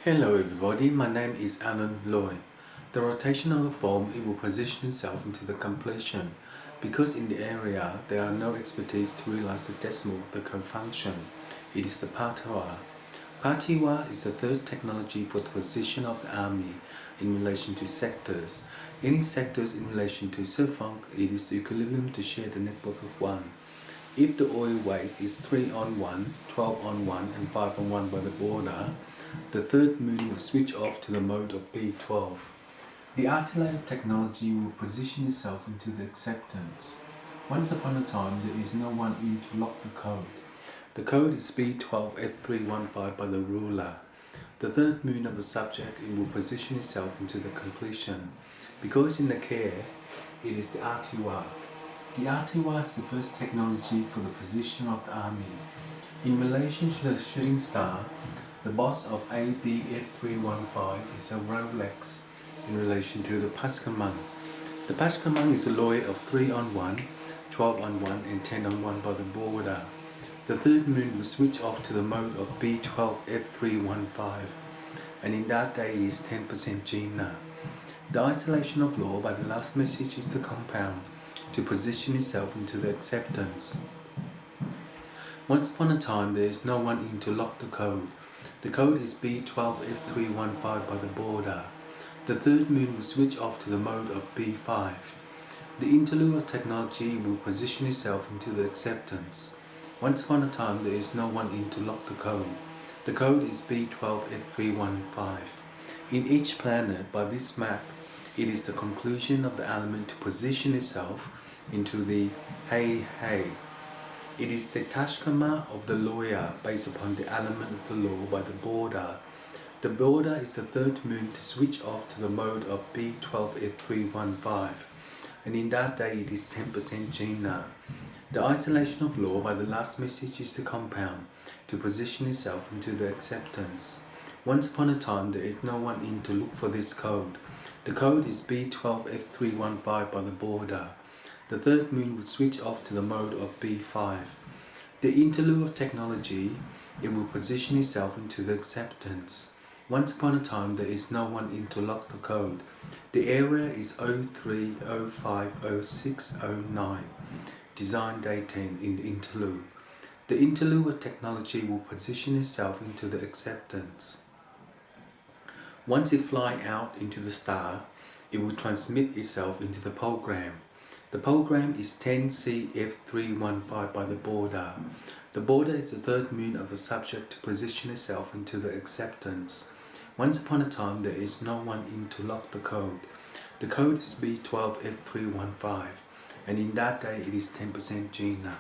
Hello everybody, my name is Alan Lloyd. The rotation of the form, it will position itself into the completion because in the area there are no expertise to realize the decimal of the co-function. It is the Patiwa. Patiwa is the third technology for the position of the army in relation to sectors. Any sectors in relation to Sifunk, it is the equilibrium to share the network of 1. If the oil weight is 3 on 1, 12 on 1 and 5 on 1 by the border, the third moon will switch off to the mode of B12. The artillery technology will position itself into the acceptance. Once upon a time, there is no one in to lock the code. The code is B12F315 by the ruler. The third moon of the subject, it will position itself into the completion. Because in the care, it is the RTY. The RTY is the first technology for the position of the army. In relation to the shooting star, the boss of ABF315 is a Rolex in relation to the Pashkamang. The Pashkamang is a lawyer of 3 on 1, 12 on 1 and 10 on 1 by the border. The third moon will switch off to the mode of B12F315 and in that day is 10% Gina. The isolation of law by the last message is the compound to position itself into the acceptance. Once upon a time there is no one in to lock the code. The code is B12F315 by the border. The third moon will switch off to the mode of B5. The interlude of technology will position itself into the acceptance. Once upon a time there is no one in to lock the code. The code is B12F315. In each planet by this map, it is the conclusion of the element to position itself into the hey. It is the Tashkama of the lawyer based upon the element of the law by the border. The border is the third moon to switch off to the mode of B12F315 and in that day it is 10% Gina. The isolation of law by the last message is the compound to position itself into the acceptance. Once upon a time there is no one in to look for this code. The code is B12F315 by the border. The third moon would switch off to the mode of B5. The interlude of technology, it will position itself into the acceptance. Once upon a time there is no one in to lock the code. The area is 03050609. Design day 10 in the interlude. The interlude of technology will position itself into the acceptance. Once it fly out into the star, it will transmit itself into the program. The program is 10CF315 by the border. The border is the third moon of the subject to position itself into the acceptance. Once upon a time there is no one in to lock the code. The code is B12F315 and in that day it is 10% Gina.